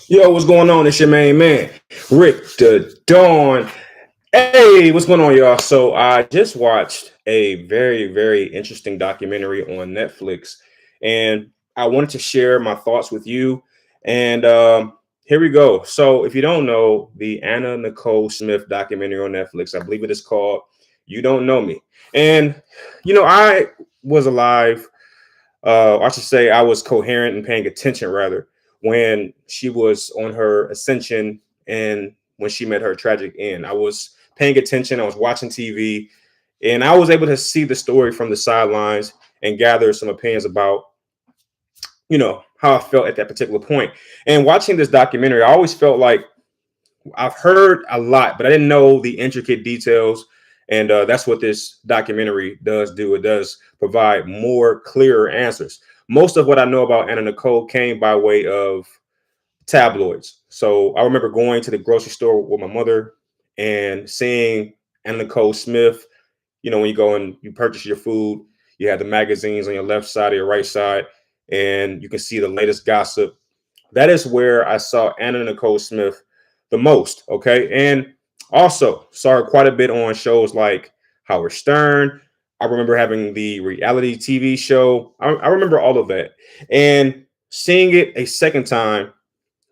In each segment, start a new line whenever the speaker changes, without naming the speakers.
Yo, what's going on? It's your main man, Rick the Dawn. Hey, what's going on, y'all? So I just watched a very, very interesting documentary on Netflix, and I wanted to share my thoughts with you. And here we go. So if you don't know, the Anna Nicole Smith documentary on Netflix, I believe it is called "You Don't Know Me." And I was alive, I should say I was coherent and paying attention rather when she was on her ascension and when she met her tragic end. I was paying attention, I was watching TV, and I was able to see the story from the sidelines and gather some opinions about, how I felt at that particular point. And watching this documentary, I always felt like I've heard a lot, but I didn't know the intricate details. And that's what this documentary does do. It does provide more clearer answers. Most of what I know about Anna Nicole came by way of tabloids. So I remember going to the grocery store with my mother and seeing Anna Nicole Smith. When you go and you purchase your food, you have the magazines on your left side or your right side, and you can see the latest gossip. That is where I saw Anna Nicole Smith the most. Okay. And also saw her quite a bit on shows like Howard Stern. I remember having the reality TV show. I remember all of that. And seeing it a second time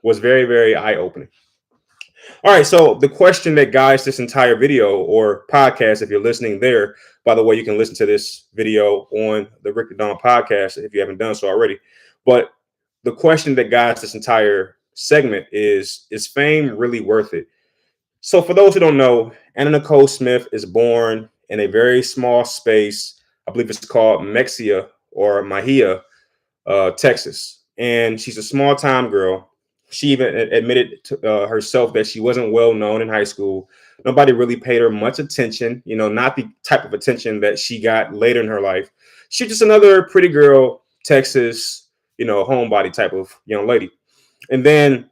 was very, very eye opening. All right. So the question that guides this entire video or podcast, if you're listening there, by the way, you can listen to this video on the Rick and Dawn podcast if you haven't done so already. But the question that guides this entire segment is fame really worth it? So for those who don't know, Anna Nicole Smith is born in a very small space. I believe it's called Mexia or Mahia, Texas. And she's a small time girl. She even admitted to herself that she wasn't well known in high school. Nobody really paid her much attention, not the type of attention that she got later in her life. She's just another pretty girl, Texas, homebody type of young lady. And then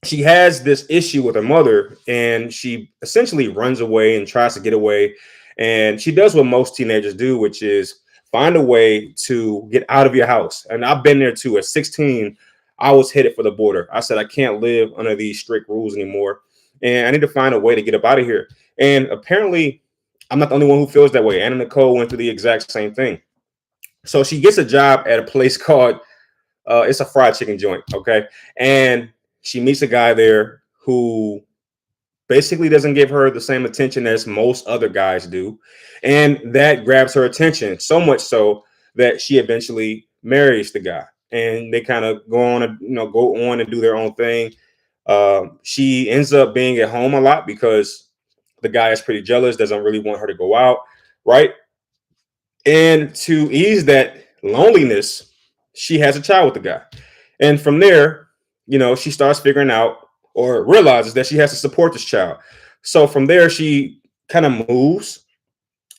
she has this issue with her mother, and she essentially runs away and tries to get away. And she does what most teenagers do, which is find a way to get out of your house. And I've been there too. At 16, I was headed for the border. I said, I can't live under these strict rules anymore. And I need to find a way to get up out of here. And apparently, I'm not the only one who feels that way. Anna Nicole went through the exact same thing. So she gets a job at a place called it's a fried chicken joint, okay? And she meets a guy there who basically doesn't give her the same attention as most other guys do. And that grabs her attention so much so that she eventually marries the guy. And they kind of go on and do their own thing. She ends up being at home a lot because the guy is pretty jealous, doesn't really want her to go out, right? And to ease that loneliness, she has a child with the guy. And from there, she starts figuring out or realizes that she has to support this child. So from there, she kind of moves,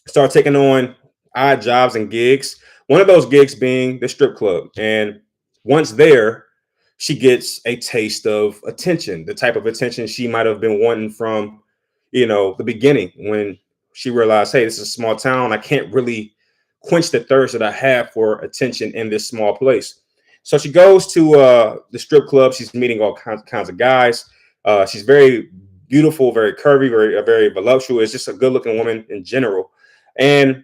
starts taking on odd jobs and gigs. One of those gigs being the strip club. And once there, she gets a taste of attention, the type of attention she might have been wanting from, the beginning when she realized, hey, this is a small town. I can't really quench the thirst that I have for attention in this small place. So she goes to the strip club. She's meeting all kinds of guys. She's very beautiful, very curvy, very voluptuous, just a good looking woman in general. And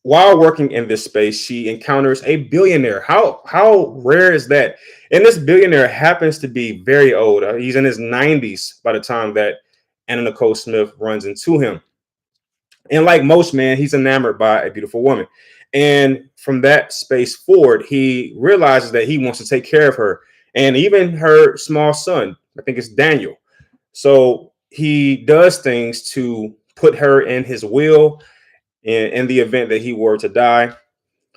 while working in this space, she encounters a billionaire. How rare is that? And this billionaire happens to be very old. He's in his 90s by the time that Anna Nicole Smith runs into him. And like most men, he's enamored by a beautiful woman. And from that space forward, he realizes that he wants to take care of her and even her small son. I think it's Daniel. So he does things to put her in his will. In the event that he were to die,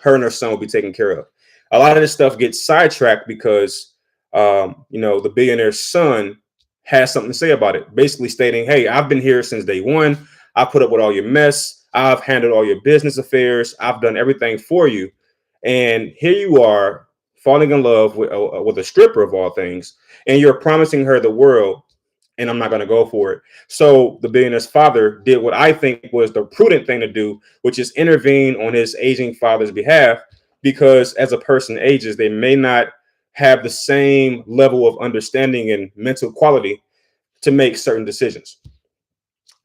her and her son will be taken care of. A lot of this stuff gets sidetracked because, the billionaire's son has something to say about it, basically stating, hey, I've been here since day one. I put up with all your mess. I've handled all your business affairs. I've done everything for you. And here you are falling in love with a stripper of all things. And you're promising her the world. And I'm not going to go for it. So the billionaire's father did what I think was the prudent thing to do, which is intervene on his aging father's behalf, because as a person ages, they may not have the same level of understanding and mental quality to make certain decisions.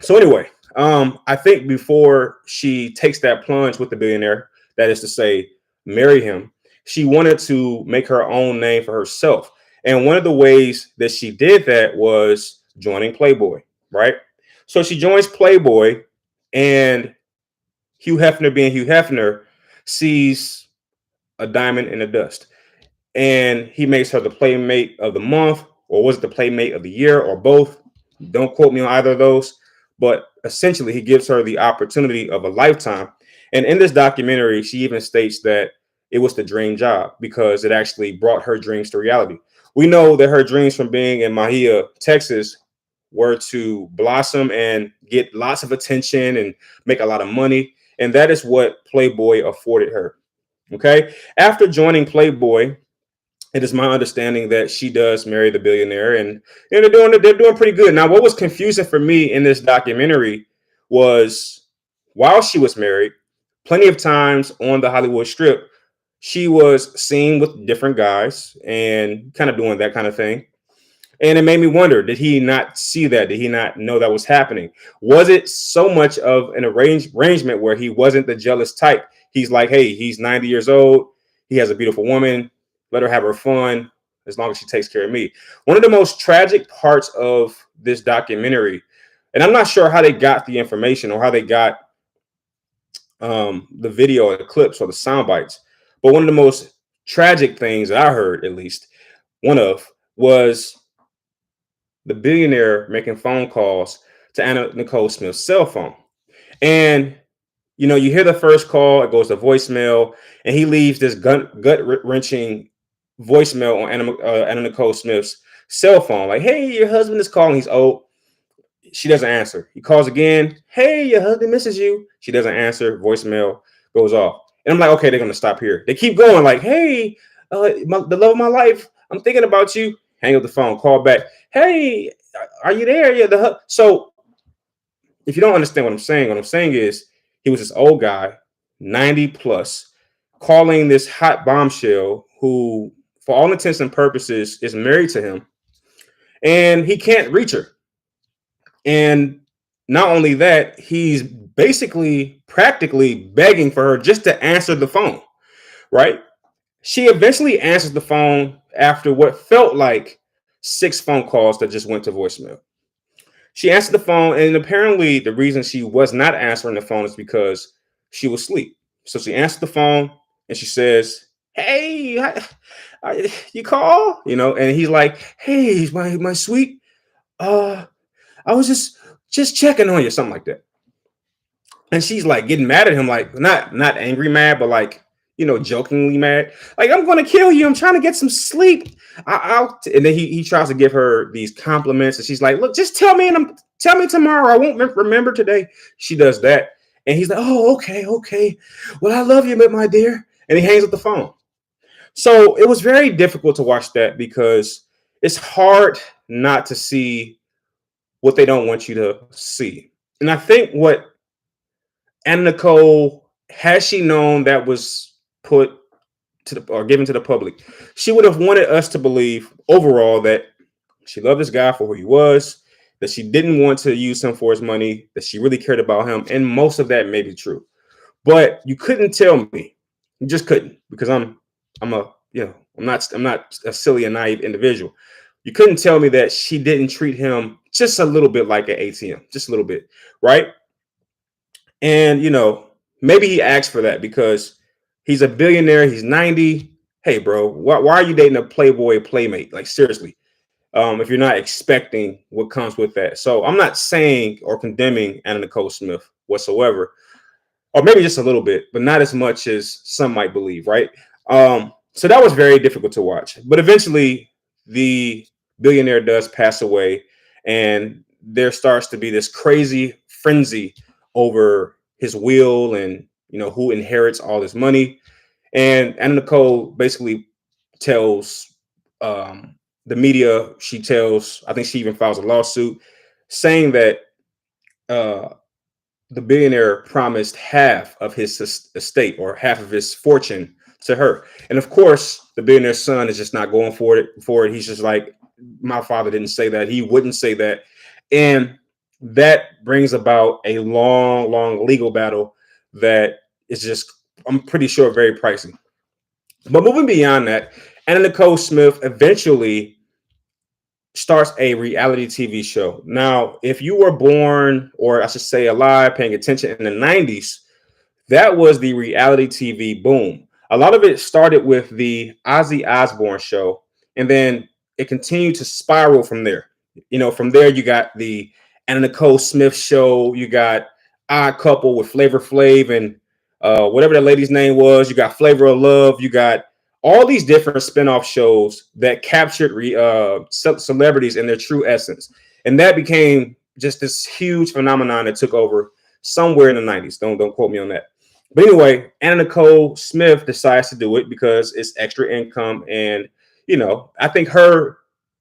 So anyway, I think before she takes that plunge with the billionaire, that is to say, marry him, she wanted to make her own name for herself. And one of the ways that she did that was joining Playboy, right? So she joins Playboy, and Hugh Hefner, being Hugh Hefner, sees a diamond in the dust, and he makes her the Playmate of the month, or was it the Playmate of the year, or both? Don't quote me on either of those, but essentially, he gives her the opportunity of a lifetime. And in this documentary, she even states that it was the dream job because it actually brought her dreams to reality. We know that her dreams from being in Mahia, Texas, were to blossom and get lots of attention and make a lot of money. And that is what Playboy afforded her. Okay. After joining Playboy, it is my understanding that she does marry the billionaire, and they're doing pretty good. Now, what was confusing for me in this documentary was while she was married, plenty of times on the Hollywood Strip, she was seen with different guys and kind of doing that kind of thing. And it made me wonder, did he not see that? Did he not know that was happening? Was it so much of an arrangement where he wasn't the jealous type? He's like, hey, he's 90 years old. He has a beautiful woman. Let her have her fun as long as she takes care of me. One of the most tragic parts of this documentary, and I'm not sure how they got the information or how they got the video or the clips or the sound bites, but one of the most tragic things that I heard, at least one of, was the billionaire making phone calls to Nicole Smith's cell phone. And you hear the first call, it goes to voicemail, and he leaves this gut wrenching voicemail on Anna Nicole Smith's cell phone, like, "Hey, your husband is calling. He's old." She doesn't answer. He calls again. "Hey, your husband misses you." She doesn't answer. Voicemail goes off, and I'm like, okay, they're gonna stop here. They keep going, like, "Hey, the love of my life, I'm thinking about you." Hang up the phone. Call back. "Hey, are you there?" Yeah. So if you don't understand what I'm saying is he was this old guy, 90 plus, calling this hot bombshell who, for all intents and purposes, is married to him, and he can't reach her. And not only that, he's basically practically begging for her just to answer the phone, right? She eventually answers the phone after what felt like 6 phone calls that just went to voicemail. She answered the phone, and apparently the reason she was not answering the phone is because she was asleep. So she answered the phone, and she says, "Hey, you call?" And he's like, "Hey, my sweet, I was just checking on you," something like that. And she's like getting mad at him, like not angry mad, but like jokingly mad, like, "I'm gonna kill you. I'm trying to get some sleep." And then he tries to give her these compliments, and she's like, "Look, just tell me, and tell me tomorrow. I won't remember today." She does that, and he's like, "Oh, okay, okay. Well, I love you, my dear." And he hangs up the phone. So it was very difficult to watch that because it's hard not to see what they don't want you to see. And I think what Anna Nicole, had she known that was put to the or given to the public, she would have wanted us to believe overall that she loved this guy for who he was, that she didn't want to use him for his money, that she really cared about him, and most of that may be true. But you couldn't tell me, you just couldn't, because I'm a I'm not a silly and naive individual. You couldn't tell me that she didn't treat him just a little bit like an ATM, just a little bit, right? And maybe he asked for that because he's a billionaire. He's 90. Hey, bro, why are you dating a Playboy Playmate? Like, seriously, if you're not expecting what comes with that. So I'm not saying or condemning Anna Nicole Smith whatsoever, or maybe just a little bit, but not as much as some might believe, right? So that was very difficult to watch. But eventually, the billionaire does pass away, and there starts to be this crazy frenzy over his will and who inherits all this money. And Anna Nicole basically tells the media, I think she even files a lawsuit saying that uh, the billionaire promised half of his estate or half of his fortune to her. And of course, the billionaire's son is just not going for it. He's just like, my father didn't say that. He wouldn't say that. And that brings about a long, long legal battle that is just, I'm pretty sure, very pricey. But moving beyond that, Anna Nicole Smith eventually starts a reality TV show. Now, if you were born, or I should say alive, paying attention in the 90s, that was the reality TV boom. A lot of it started with the Ozzy Osbourne show, and then it continued to spiral from there. From there you got the Anna Nicole Smith show, you got Odd Couple with Flavor Flav and whatever that lady's name was. You got Flavor of Love. You got all these different spinoff shows that captured celebrities in their true essence, and that became just this huge phenomenon that took over somewhere in the 90s. Don't quote me on that. But anyway, Anna Nicole Smith decides to do it because it's extra income. And, I think her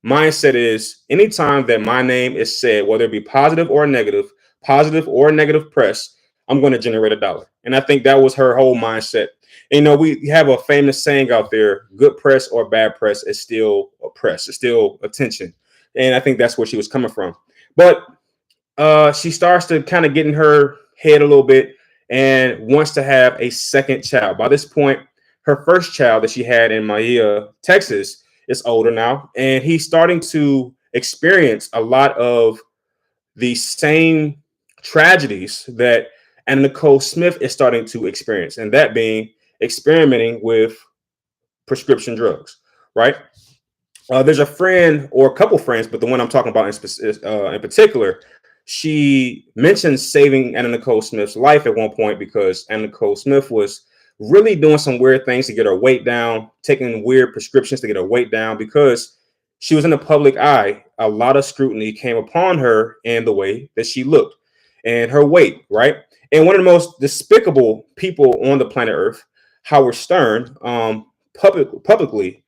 mindset is anytime that my name is said, whether it be positive or negative press, I'm going to generate $1. And I think that was her whole mindset. We have a famous saying out there: good press or bad press is still a press, it's still attention. And I think that's where she was coming from. But she starts to kind of get in her head a little bit and wants to have a second child. By this point, her first child that she had in Maia, Texas, is older now, and he's starting to experience a lot of the same tragedies that Anna Nicole Smith is starting to experience, and that being experimenting with prescription drugs, right? There's a friend or a couple friends, but the one I'm talking about in particular, she mentioned saving Anna Nicole Smith's life at one point because Anna Nicole Smith was really doing some weird things to get her weight down, taking weird prescriptions to get her weight down because she was in the public eye. A lot of scrutiny came upon her and the way that she looked and her weight, right? And one of the most despicable people on the planet Earth, Howard Stern, publicly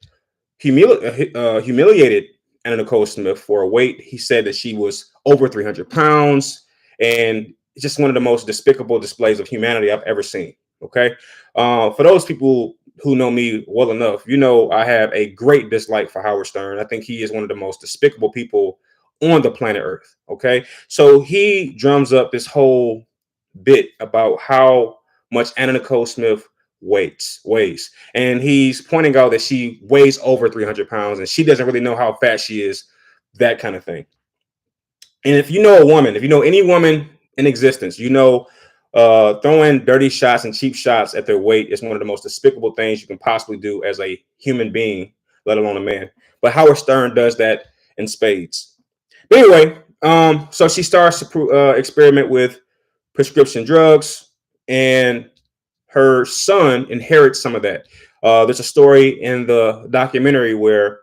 humiliated Anna Nicole Smith for a weight. He said that she was over 300 pounds, and it's just one of the most despicable displays of humanity I've ever seen. Okay. For those people who know me well enough, I have a great dislike for Howard Stern. I think he is one of the most despicable people on the planet Earth. Okay. So he drums up this whole bit about how much Anna Nicole Smith weighs, and he's pointing out that she weighs over 300 pounds and she doesn't really know how fat she is, that kind of thing. And if you know any woman in existence, throwing dirty shots and cheap shots at their weight is one of the most despicable things you can possibly do as a human being, let alone a man. But Howard Stern does that in spades. But anyway, so she starts to experiment with prescription drugs, and her son inherits some of that. There's a story in the documentary where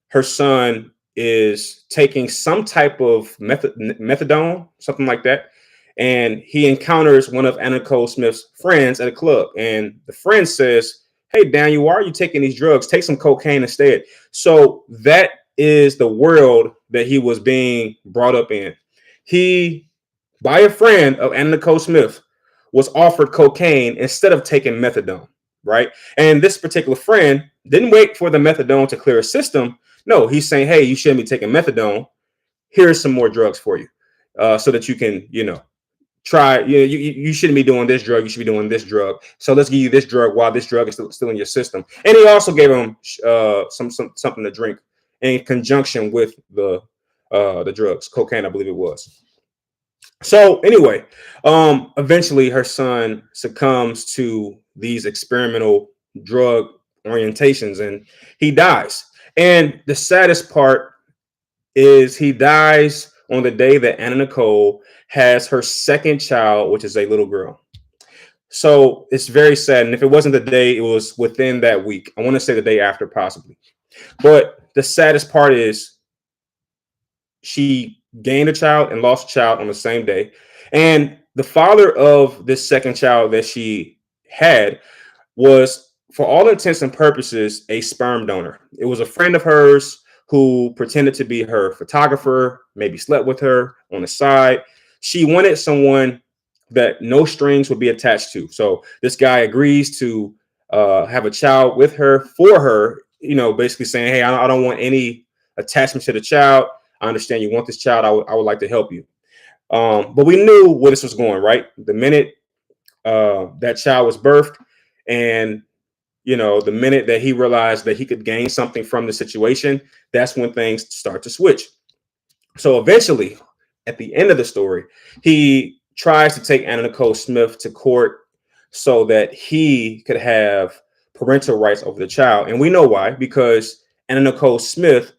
her son is taking some type of methadone, something like that, and he encounters one of Anna Nicole Smith's friends at a club, and the friend says, "Hey, Daniel, why are you taking these drugs? Take some cocaine instead." So that is the world that he was being brought up in. He, by a friend of Anna Nicole Smith, was offered cocaine instead of taking methadone, right? And this particular friend didn't wait for the methadone to clear his system. No, he's saying, "Hey, you shouldn't be taking methadone. Here's some more drugs for you, so that you can, try. You shouldn't be doing this drug. You should be doing this drug. So let's give you this drug while this drug is still in your system." And he also gave him something to drink in conjunction with the drugs, cocaine, I believe it was. So anyway, eventually her son succumbs to these experimental drug orientations and he dies. And the saddest part is he dies on the day that Anna Nicole has her second child, which is a little girl. So it's very sad. And if it wasn't the day, it was within that week. I want to say the day after, possibly. But the saddest part is she gained a child and lost a child on the same day. And the father of this second child that she had was, for all intents and purposes, a sperm donor. It was a friend of hers who pretended to be her photographer, maybe slept with her on the side. She wanted someone that no strings would be attached to. So this guy agrees to have a child with her for her, basically saying, hey, I don't want any attachment to the child. I understand you want this child. I would like to help you. But we knew where this was going, right? The minute that child was birthed, and the minute that he realized that he could gain something from the situation, that's when things start to switch. So eventually, at the end of the story, he tries to take Anna Nicole Smith to court so that he could have parental rights over the child. And we know why, because Anna Nicole Smith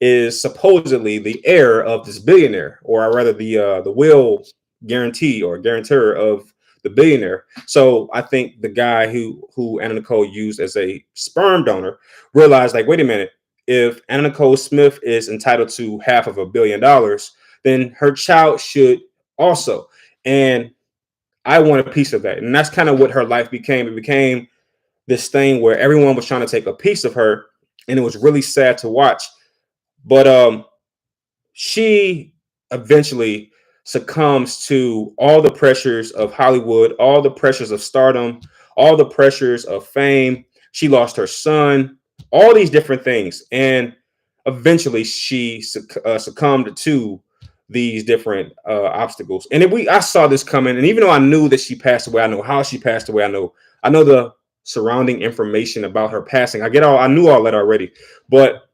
is supposedly the heir of this billionaire, or rather the will guarantee or guarantor of the billionaire. So I think the guy who Anna Nicole used as a sperm donor realized, like, wait a minute, if Anna Nicole Smith is entitled to half of $1 billion, then her child should also. And I want a piece of that. And that's kind of what her life became. It became this thing where everyone was trying to take a piece of her, and it was really sad to watch. But she eventually succumbs to all the pressures of Hollywood, all the pressures of stardom, all the pressures of fame. She lost her son, all these different things. And eventually she succumbed to these different obstacles. And I saw this coming. And even though I knew that she passed away, I know how she passed away. I know the surrounding information about her passing. I knew all that already. But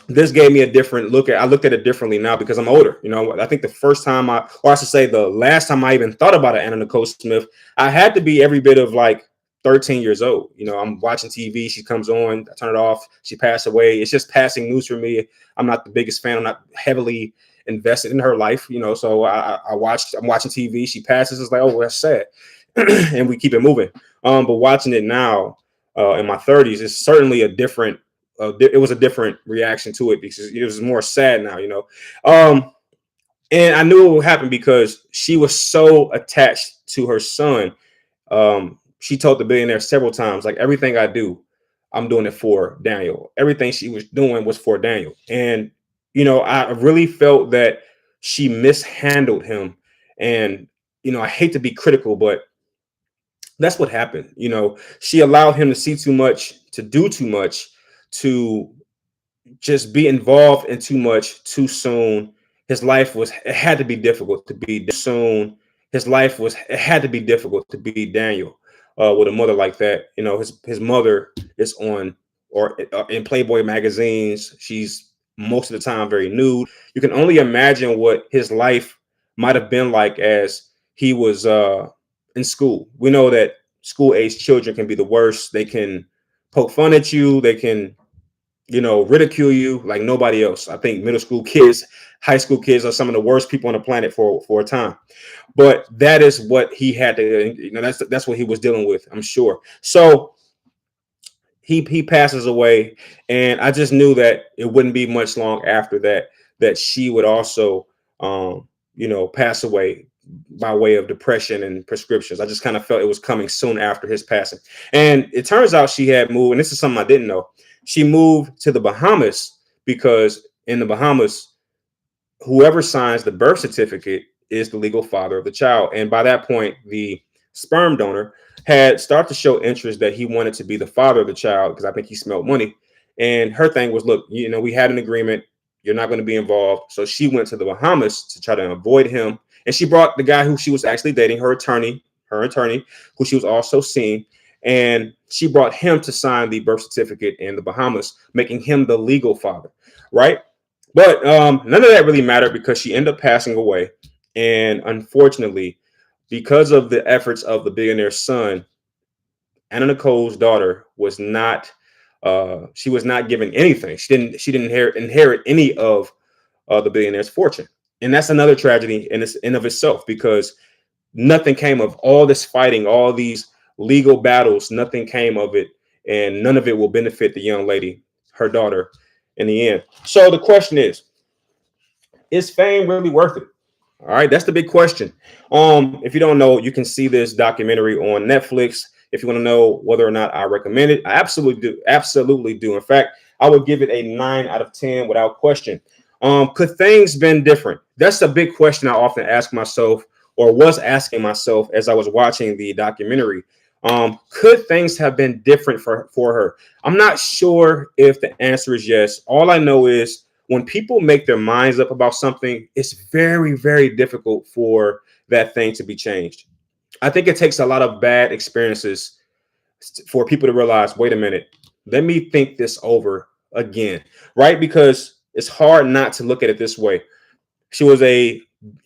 this gave me a different look at. I looked at it differently now because I'm older. I think the first time or I should say the last time I even thought about Anna Nicole Smith, I had to be every bit of like 13 years old. I'm watching TV. She comes on, I turn it off. She passed away. It's just passing news for me. I'm not the biggest fan. I'm not heavily invested in her life. So I'm watching TV. She passes. It's like, oh, that's sad. And we keep it moving. But watching it now in my 30s is certainly a different. It was a different reaction to it because it was more sad now, and I knew it would happen because she was so attached to her son. She told the billionaire several times, like, everything I do, I'm doing it for Daniel. Everything she was doing was for Daniel. And, I really felt that she mishandled him. And, I hate to be critical, but that's what happened. She allowed him to see too much, to do too much, to just be involved in too much too soon. It had to be difficult to be soon. It had to be difficult to be Daniel with a mother like that. His mother is on or in Playboy magazines. She's most of the time very nude. You can only imagine what his life might have been like as he was in school. We know that school age children can be the worst. They can poke fun at you. They can ridicule you like nobody else. I think middle school kids, high school kids are some of the worst people on the planet for a time. But that is what he had to, that's what he was dealing with, I'm sure. So he passes away, and I just knew that it wouldn't be much long after that she would also, pass away by way of depression and prescriptions. I just kind of felt it was coming soon after his passing. And it turns out she had moved, and this is something I didn't know. She moved to the Bahamas because in the Bahamas, whoever signs the birth certificate is the legal father of the child. And by that point, the sperm donor had started to show interest that he wanted to be the father of the child because I think he smelled money. And her thing was, look, we had an agreement. You're not going to be involved. So she went to the Bahamas to try to avoid him. And she brought the guy who she was actually dating, her attorney, who she was also seeing. And she brought him to sign the birth certificate in the Bahamas, making him the legal father, right? But none of that really mattered because she ended up passing away. And unfortunately, because of the efforts of the billionaire's son, Anna Nicole's daughter was not given anything. She didn't inherit any of the billionaire's fortune. And that's another tragedy in of itself, because nothing came of all this fighting, all these legal battles. Nothing came of it, and none of it will benefit the young lady, her daughter, in the end. So the question is fame really worth it? All right, that's the big question. If you don't know, you can see this documentary on Netflix. If you want to know whether or not I recommend it, I absolutely do. In fact, I would give it a 9 out of 10 without question. Could things been different? That's a big question I often ask myself, or was asking myself as I was watching the documentary. Could things have been different for her? I'm not sure if the answer is yes. All I know is when people make their minds up about something, it's very, very difficult for that thing to be changed. I think it takes a lot of bad experiences for people to realize, wait a minute, let me think this over again, right? Because it's hard not to look at it this way. She was a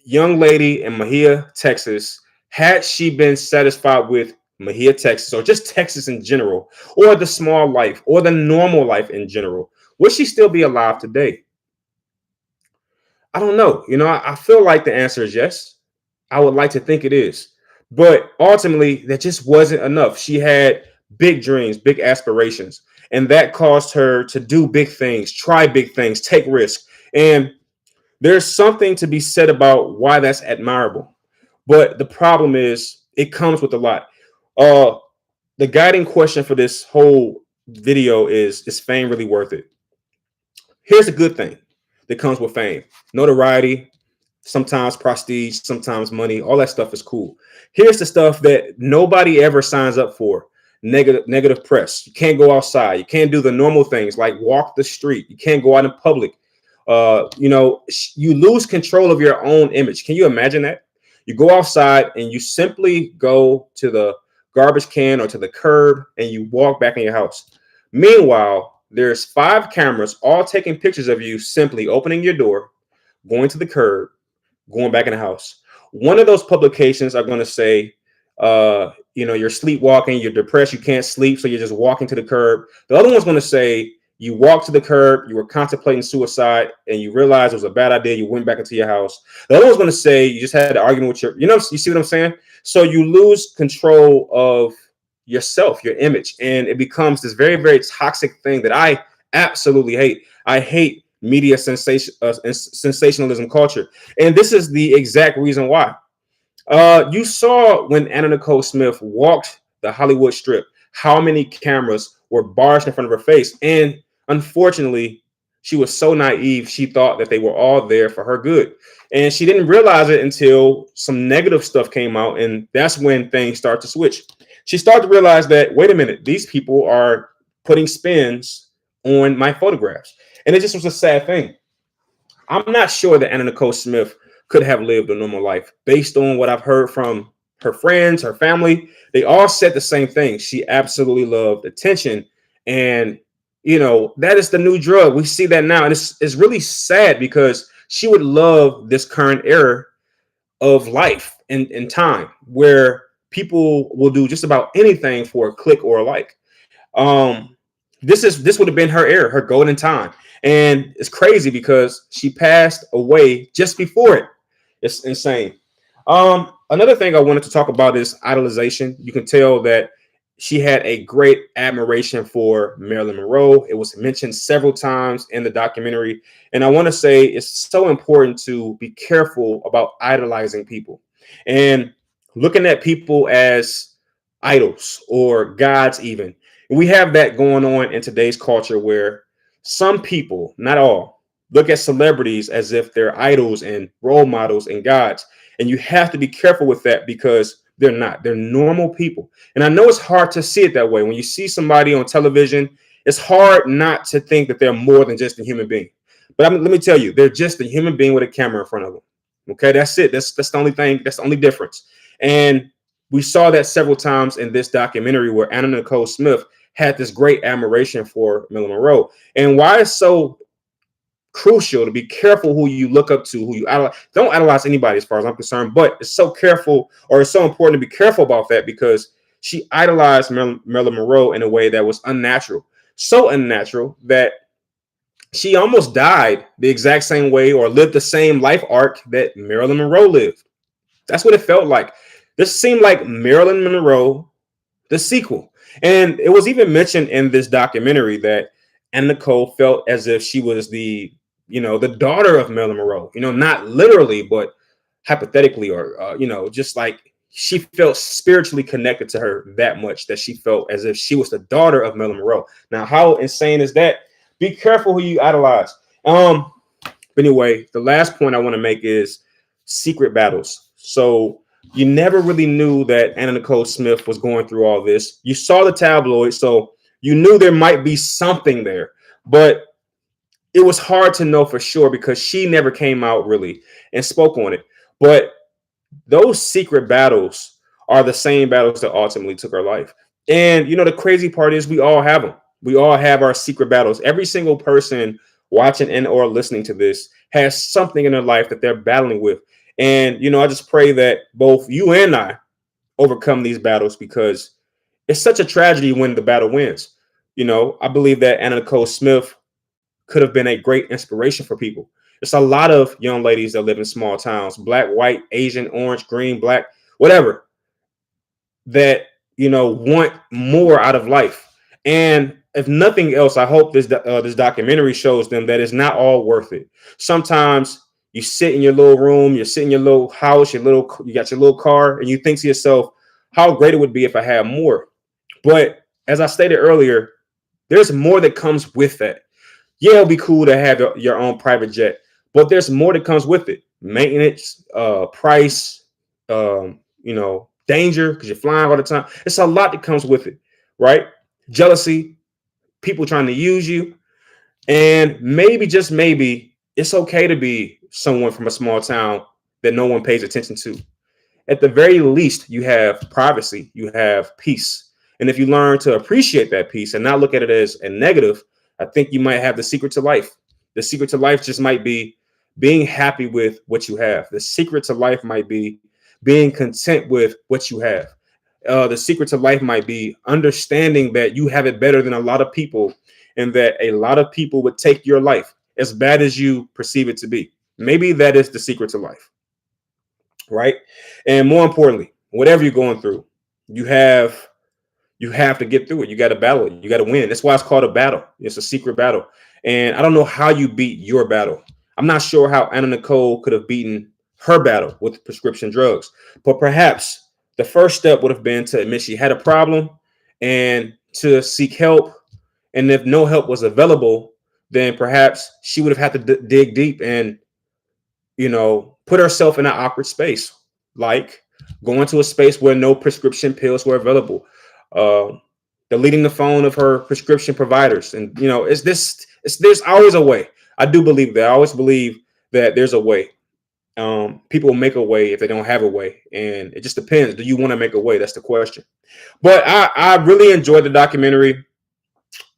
young lady in Mahia, Texas. Had she been satisfied with Mahia, Texas, or just Texas in general, or the small life, or the normal life in general, would she still be alive today? I don't know. I feel like the answer is yes. I would like to think it is. But ultimately, that just wasn't enough. She had big dreams, big aspirations, and that caused her to do big things, try big things, take risks. And there's something to be said about why that's admirable. But the problem is it comes with a lot. Uh the guiding question for this whole video is fame really worth it? Here's a good thing that comes with fame: notoriety, sometimes prestige, sometimes money. All that stuff is cool. Here's the stuff that nobody ever signs up for: negative press. You can't go outside. You can't do the normal things like walk the street. You can't go out in public. You lose control of your own image. Can you imagine that? You go outside and you simply go to the garbage can or to the curb and you walk back in your house. Meanwhile, there's 5 cameras all taking pictures of you simply opening your door, going to the curb, going back in the house. One of those publications are going to say, you're sleepwalking, you're depressed, you can't sleep, so you're just walking to the curb. The other one's going to say you walked to the curb, you were contemplating suicide, and you realized it was a bad idea. You went back into your house. The other one's going to say you just had an argument with you see what I'm saying? So you lose control of yourself, your image, and it becomes this very, very toxic thing that I absolutely hate. I hate media sensationalism culture. And this is the exact reason why. You saw when Anna Nicole Smith walked the Hollywood Strip, how many cameras were barged in front of her face. And unfortunately, she was so naive, she thought that they were all there for her good. And she didn't realize it until some negative stuff came out. And that's when things start to switch. She started to realize that, wait a minute, these people are putting spins on my photographs. And it just was a sad thing. I'm not sure that Anna Nicole Smith could have lived a normal life based on what I've heard from her friends, her family. They all said the same thing. She absolutely loved attention. And, that is the new drug. We see that now. And it's really sad because she would love this current era of life and time where people will do just about anything for a click or a like. This would have been her era, her golden time. And it's crazy because she passed away just before it. It's insane. Another thing I wanted to talk about is idolization. You can tell that she had a great admiration for Marilyn Monroe. It was mentioned several times in the documentary. And I want to say it's so important to be careful about idolizing people and looking at people as idols or gods even. We have that going on in today's culture where some people, not all, look at celebrities as if they're idols and role models and gods. And you have to be careful with that because they're not. They're normal people. And I know it's hard to see it that way. When you see somebody on television, it's hard not to think that they're more than just a human being. But let me tell you, they're just a human being with a camera in front of them. Okay, that's it. That's the only thing. That's the only difference. And we saw that several times in this documentary where Anna Nicole Smith had this great admiration for Marilyn Monroe. And why it's so crucial to be careful who you look up to, who you idolize. Don't idolize anybody as far as I'm concerned, but it's so important to be careful about that because she idolized Marilyn Monroe in a way that was unnatural. So unnatural that she almost died the exact same way or lived the same life arc that Marilyn Monroe lived. That's what it felt like. This seemed like Marilyn Monroe, the sequel. And it was even mentioned in this documentary that Anna Nicole felt as if she was the daughter of Marilyn Monroe, not literally, but hypothetically, or, just like she felt spiritually connected to her that much that she felt as if she was the daughter of Marilyn Monroe. Now, how insane is that? Be careful who you idolize. But anyway, the last point I want to make is secret battles. So You never really knew that Anna Nicole Smith was going through all this. You saw the tabloids, so you knew there might be something there, but it was hard to know for sure because she never came out really and spoke on it. But those secret battles are the same battles that ultimately took her life. And the crazy part is we all have them. We all have our secret battles. Every single person watching and or listening to this has something in their life that they're battling with. And I just pray that both you and I overcome these battles because it's such a tragedy when the battle wins. I believe that Anna Nicole Smith could have been a great inspiration for people. There's a lot of young ladies that live in small towns, black, white, Asian, orange, green, black, whatever, that want more out of life. And if nothing else, I hope this documentary shows them that it's not all worth it. Sometimes you sit in your little room, you sit in your little house, you got your little car, and you think to yourself, how great it would be if I had more. But as I stated earlier, there's more that comes with that. Yeah, it'll be cool to have your own private jet, but there's more that comes with it. Maintenance, price, danger because you're flying all the time. It's a lot that comes with it, right? Jealousy, people trying to use you, and maybe, just maybe, it's okay to be someone from a small town that no one pays attention to. At the very least, you have privacy, you have peace. And if you learn to appreciate that peace and not look at it as a negative, I think you might have the secret to life. The secret to life just might be being happy with what you have. The secret to life might be being content with what you have. The secret to life might be understanding that you have it better than a lot of people and that a lot of people would take your life as bad as you perceive it to be. Maybe that is the secret to life, right? And more importantly, whatever you're going through, you have to get through it. You got to battle it. You got to win. That's why it's called a battle. It's a secret battle. And I don't know how you beat your battle. I'm not sure how Anna Nicole could have beaten her battle with prescription drugs, but perhaps the first step would have been to admit she had a problem and to seek help. And if no help was available, then perhaps she would have had to dig deep and, put herself in an awkward space, like going to a space where no prescription pills were available, deleting the phone of her prescription providers. And, there's always a way. I do believe that. I always believe that there's a way. People make a way if they don't have a way. And it just depends. Do you want to make a way? That's the question. But I really enjoyed the documentary.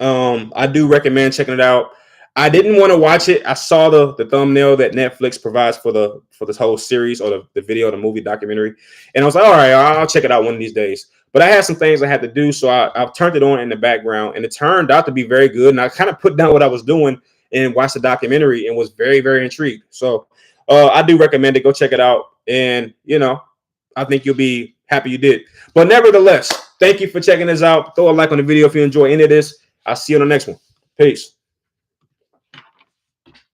I do recommend checking it out. I didn't want to watch it. I saw the thumbnail that Netflix provides for this whole series or the video, the movie documentary. And I was like, all right, I'll check it out one of these days. But I had some things I had to do. So I've turned it on in the background and it turned out to be very good. And I kind of put down what I was doing and watched the documentary and was very, very intrigued. So I do recommend it. Go check it out. And, I think you'll be happy you did. But nevertheless, thank you for checking this out. Throw a like on the video if you enjoy any of this. I'll see you on the next one. Peace.